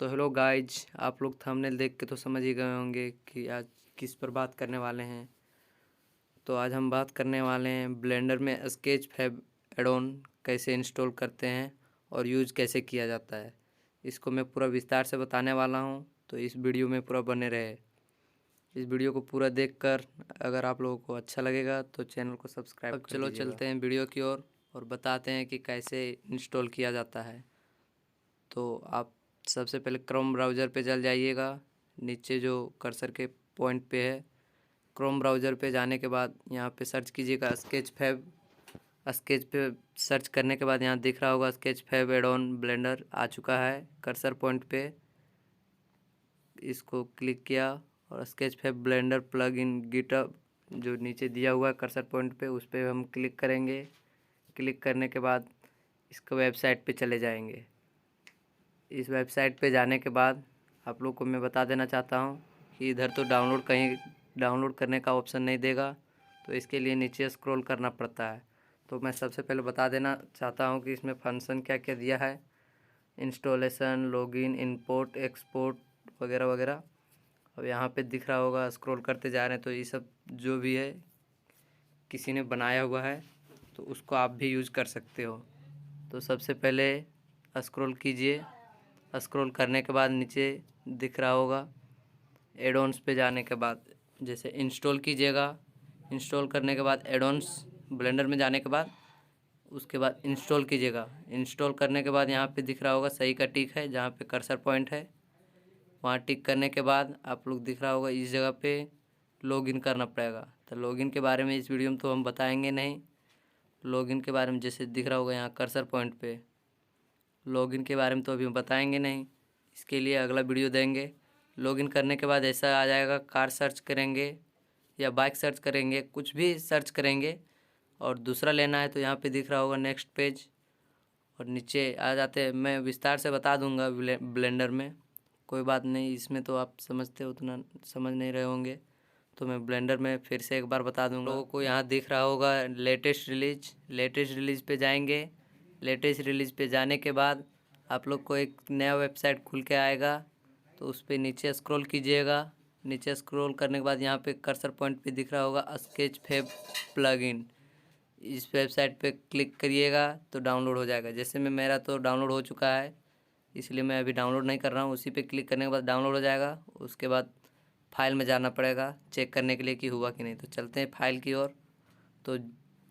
तो hello guys, आप लोग थंबनेल देख के तो समझ ही गए होंगे कि आज किस पर बात करने वाले हैं। तो आज हम बात करने वाले हैं ब्लेंडर में स्केच फैब एडोन कैसे इंस्टॉल करते हैं और यूज़ कैसे किया जाता है। इसको मैं पूरा विस्तार से बताने वाला हूं, तो इस वीडियो में पूरा बने रहे। इस वीडियो को पूरा देखकर अगर आप लोगों को अच्छा लगेगा तो चैनल को सब्सक्राइब कर दीजिएगा। अब चलो चलते हैं वीडियो की ओर और बताते हैं कि कैसे इंस्टॉल किया जाता है। तो आप सबसे पहले क्रोम ब्राउज़र पे चल जाइएगा। नीचे जो कर्सर के पॉइंट पे है, क्रोम ब्राउज़र पे जाने के बाद यहाँ पे सर्च कीजिएगा स्केच फैब। स्केच पे सर्च करने के बाद यहाँ दिख रहा होगा स्केच फैब एडोन ब्लेंडर आ चुका है कर्सर पॉइंट पे। इसको क्लिक किया और Sketchfab Blender plugin GitHub जो नीचे दिया हुआ है कर्सर पॉइंट पे, उस पर हम क्लिक करेंगे। क्लिक करने के बाद इसको वेबसाइट पे चले जाएंगे। इस वेबसाइट पे जाने के बाद आप लोग को मैं बता देना चाहता हूँ कि इधर तो कहीं डाउनलोड करने का ऑप्शन नहीं देगा, तो इसके लिए नीचे स्क्रॉल करना पड़ता है। तो मैं सबसे पहले बता देना चाहता हूँ कि इसमें फंक्शन क्या क्या दिया है। इंस्टॉलेशन, लॉगिन, इंपोर्ट, एक्सपोर्ट वगैरह वगैरह। अब यहाँ पे दिख रहा होगा, स्क्रॉल करते जा रहे हैं तो ये सब जो भी है किसी ने बनाया हुआ है, तो उसको आप भी यूज़ कर सकते हो। तो सबसे पहले स्क्रॉल कीजिए। स्क्रॉल करने के बाद नीचे दिख रहा होगा एडोन्स पे जाने के बाद जैसे इंस्टॉल कीजिएगा। इंस्टॉल करने के बाद एडोन्स ब्लेंडर में जाने के बाद उसके बाद इंस्टॉल कीजिएगा। इंस्टॉल करने के बाद यहाँ पे दिख रहा होगा सही का टिक है, जहाँ पे कर्सर पॉइंट है वहाँ टिक करने के बाद आप लोग दिख रहा होगा इस जगह पे लॉगिन करना पड़ेगा। तो लॉगिन के बारे में इस वीडियो में तो हम बताएंगे नहीं। लॉगिन के बारे में जैसे दिख रहा होगा यहाँ कर्सर पॉइंट पे, लॉगिन के बारे में तो अभी हम बताएंगे नहीं, इसके लिए अगला वीडियो देंगे। लॉगिन करने के बाद ऐसा आ जाएगा, कार सर्च करेंगे या बाइक सर्च करेंगे, कुछ भी सर्च करेंगे और दूसरा लेना है तो यहाँ पे दिख रहा होगा नेक्स्ट पेज और नीचे आ जाते हैं। मैं विस्तार से बता दूंगा ब्लेंडर में, कोई बात नहीं, इसमें तो आप समझते उतना समझ नहीं रहे होंगे, तो मैं ब्लेंडर में फिर से एक बार बता दूंगा। लोगों को यहाँ दिख रहा होगा लेटेस्ट रिलीज़ पे जाएंगे। लेटेस्ट रिलीज़ पे जाने के बाद आप लोग को एक नया वेबसाइट खुल के आएगा, तो उस पर नीचे स्क्रॉल कीजिएगा। नीचे स्क्रॉल करने के बाद यहाँ पे कर्सर पॉइंट पे दिख रहा होगा स्केच फैब प्लगइन। इस वेबसाइट पे क्लिक करिएगा तो डाउनलोड हो जाएगा। जैसे में मेरा तो डाउनलोड हो चुका है, इसलिए मैं अभी डाउनलोड नहीं कर रहा हूँ। उसी पे क्लिक करने के बाद डाउनलोड हो जाएगा। उसके बाद फाइल में जाना पड़ेगा चेक करने के लिए कि हुआ कि नहीं। तो चलते हैं फाइल की ओर। तो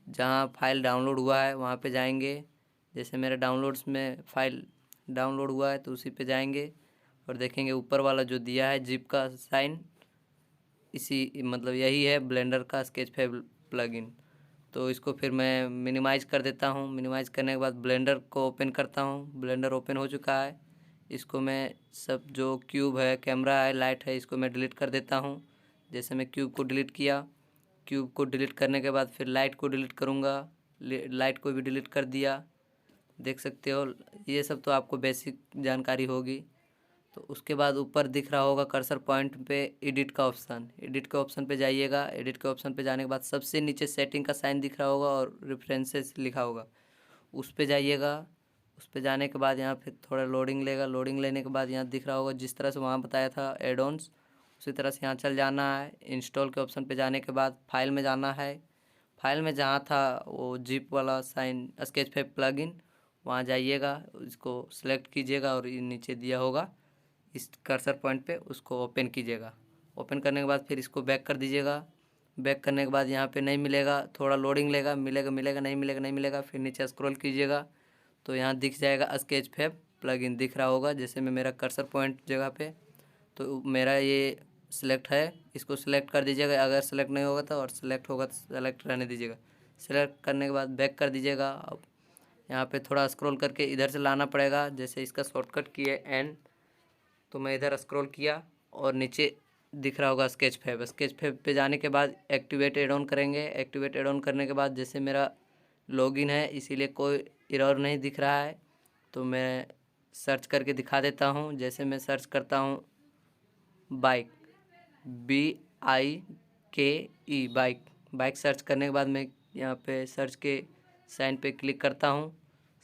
जहाँ फाइल डाउनलोड हुआ है वहाँ पे जाएंगे। जैसे मेरे डाउनलोड्स में फाइल डाउनलोड हुआ है तो उसी पे जाएंगे और देखेंगे ऊपर वाला जो दिया है जिप का साइन, इसी मतलब यही है ब्लेंडर का स्केच फैब प्लगइन। तो इसको फिर मैं मिनिमाइज़ कर देता हूँ। मिनिमाइज़ करने के बाद ब्लेंडर को ओपन करता हूँ। ब्लेंडर ओपन हो चुका है। इसको मैं सब जो क्यूब है, कैमरा है, लाइट है, इसको मैं डिलीट कर देता हूँ। जैसे मैं क्यूब को डिलीट किया, क्यूब को डिलीट करने के बाद फिर लाइट को डिलीट करूँगा, लाइट को भी डिलीट कर दिया। देख सकते हो, ये सब तो आपको बेसिक जानकारी होगी। तो उसके बाद ऊपर दिख रहा होगा कर्सर पॉइंट पे एडिट का ऑप्शन। एडिट के ऑप्शन पे जाइएगा। एडिट के ऑप्शन पे जाने के बाद सबसे नीचे सेटिंग का साइन दिख रहा होगा और रेफरेंसेस लिखा होगा, उस पे जाइएगा। उस पे जाने के बाद यहाँ फिर थोड़ा लोडिंग लेगा। लोडिंग लेने के बाद यहाँ दिख रहा होगा जिस तरह से वहाँ बताया था एडोन्स, उसी तरह से यहाँ चल जाना है। इंस्टॉल के ऑप्शन पे जाने के बाद फाइल में जाना है। फाइल में जहाँ था वो जिप वाला साइन स्केच फैब प्लगइन, वहाँ जाइएगा, इसको सेलेक्ट कीजिएगा और ये नीचे दिया होगा इस कर्सर पॉइंट पे उसको ओपन कीजिएगा। ओपन करने के बाद फिर इसको बैक कर दीजिएगा। बैक करने के बाद यहाँ पे नहीं मिलेगा, थोड़ा लोडिंग लेगा, मिलेगा मिलेगा, नहीं मिलेगा नहीं मिलेगा, फिर नीचे स्क्रॉल कीजिएगा तो यहाँ दिख जाएगा स्केच फैब प्लगइन दिख रहा होगा। जैसे में मेरा कर्सर पॉइंट जगह पे तो मेरा ये सिलेक्ट है, इसको सिलेक्ट कर दीजिएगा। अगर सेलेक्ट नहीं होगा तो, और सेलेक्ट होगा तो सेलेक्ट रहने दीजिएगा। सेलेक्ट करने के बाद बैक कर दीजिएगा। अब यहाँ पे थोड़ा स्क्रॉल करके इधर से लाना पड़ेगा। जैसे इसका शॉर्टकट की है एन, तो मैं इधर स्क्रॉल किया और नीचे दिख रहा होगा स्केच फैब। स्केच फैब पे जाने के बाद एक्टिवेट एड ऑन करेंगे। एक्टिवेट एड ऑन करने के बाद जैसे मेरा लॉगिन है इसीलिए कोई एरर नहीं दिख रहा है, तो मैं सर्च करके दिखा देता हूँ। जैसे मैं सर्च करता हूँ bike, BIKE bike. Bike search करने के बाद मैं यहाँ पे सर्च के साइन पे क्लिक करता हूँ।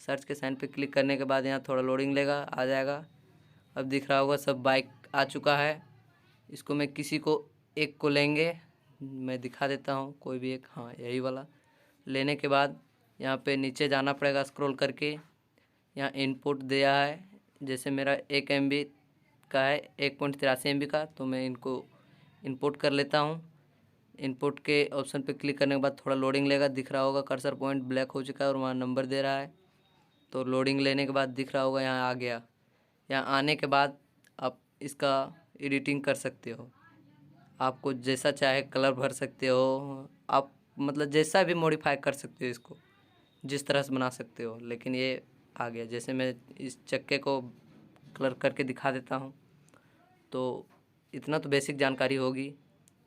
सर्च के साइन पे क्लिक करने के बाद यहाँ थोड़ा लोडिंग लेगा, आ जाएगा। अब दिख रहा होगा सब बाइक आ चुका है। इसको मैं किसी को एक को लेंगे, मैं दिखा देता हूँ कोई भी एक, हाँ यही वाला। लेने के बाद यहाँ पे नीचे जाना पड़ेगा स्क्रॉल करके। यहाँ इनपुट दिया है, जैसे मेरा 1 MB का है, 1.83 MB का, तो मैं इनको इनपुट कर लेता हूँ। इनपुट के ऑप्शन पे क्लिक करने के बाद थोड़ा लोडिंग लेगा। दिख रहा होगा कर्सर पॉइंट ब्लैक हो चुका है और वहाँ नंबर दे रहा है। तो लोडिंग लेने के बाद दिख रहा होगा यहाँ आ गया। यहाँ आने के बाद आप इसका एडिटिंग कर सकते हो, आपको जैसा चाहे कलर भर सकते हो आप, मतलब जैसा भी मॉडिफाई कर सकते हो, इसको जिस तरह से बना सकते हो। लेकिन ये आ गया, जैसे मैं इस चक्के को कलर करके दिखा देता हूँ। तो इतना तो बेसिक जानकारी होगी,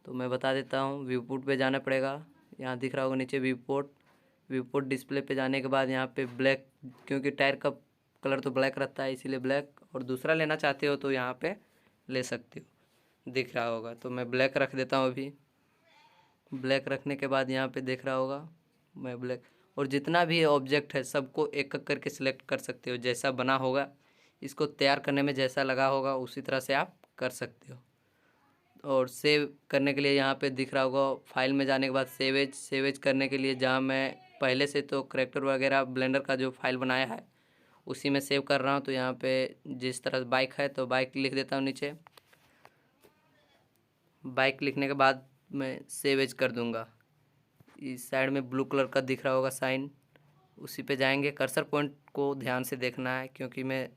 तो मैं बता देता हूँ। व्यू पोर्ट पे जाना पड़ेगा, यहाँ दिख रहा होगा नीचे व्यू पोर्ट डिस्प्ले पे जाने के बाद यहाँ पे ब्लैक, क्योंकि टायर का कलर तो ब्लैक रहता है इसीलिए ब्लैक, और दूसरा लेना चाहते हो तो यहाँ पे ले सकते हो, दिख रहा होगा। तो मैं ब्लैक रख देता हूँ अभी। ब्लैक रखने के बाद यहाँ पे देख रहा होगा मैं ब्लैक, और जितना भी ऑब्जेक्ट है सबको एक एक करके सिलेक्ट कर सकते हो, जैसा बना होगा इसको तैयार करने में जैसा लगा होगा उसी तरह से आप कर सकते हो। और सेव करने के लिए यहाँ पे दिख रहा होगा, फाइल में जाने के बाद सेवेज करने के लिए, जहाँ मैं पहले से तो करैक्टर वगैरह ब्लेंडर का जो फाइल बनाया है उसी में सेव कर रहा हूँ। तो यहाँ पे जिस तरह बाइक है तो बाइक लिख देता हूँ नीचे। बाइक लिखने के बाद मैं सेवेज कर दूँगा। इस साइड में ब्लू कलर का दिख रहा होगा साइन, उसी पे जाएंगे। कर्सर पॉइंट को ध्यान से देखना है क्योंकि मैं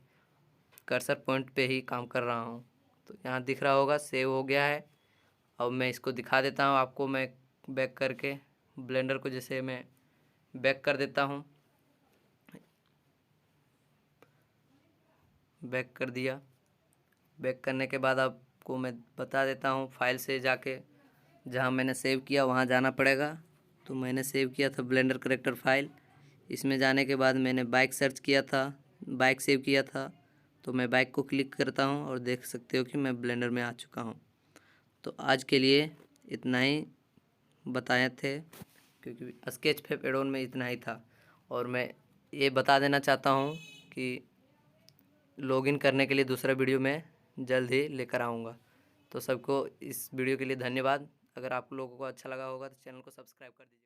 कर्सर पॉइंट पे ही काम कर रहा हूँ। तो यहाँ दिख रहा होगा सेव हो गया है। अब मैं इसको दिखा देता हूँ आपको, मैं बैक करके ब्लेंडर को जैसे मैं बैक कर देता हूँ, बैक कर दिया। बैक करने के बाद आपको मैं बता देता हूँ, फाइल से जाके जहाँ मैंने सेव किया वहाँ जाना पड़ेगा। तो मैंने सेव किया था ब्लेंडर करैक्टर फाइल, इसमें जाने के बाद मैंने बाइक सर्च किया था, बाइक सेव किया था। तो मैं बाइक को क्लिक करता हूँ और देख सकते हो कि मैं ब्लेंडर में आ चुका हूँ। तो आज के लिए इतना ही बताए थे, क्योंकि स्केच फेब एडोन में इतना ही था। और मैं ये बता देना चाहता हूँ कि लॉगिन करने के लिए दूसरा वीडियो मैं जल्द ही लेकर आऊँगा। तो सबको इस वीडियो के लिए धन्यवाद। अगर आप लोगों को अच्छा लगा होगा तो चैनल को सब्सक्राइब कर दीजिए।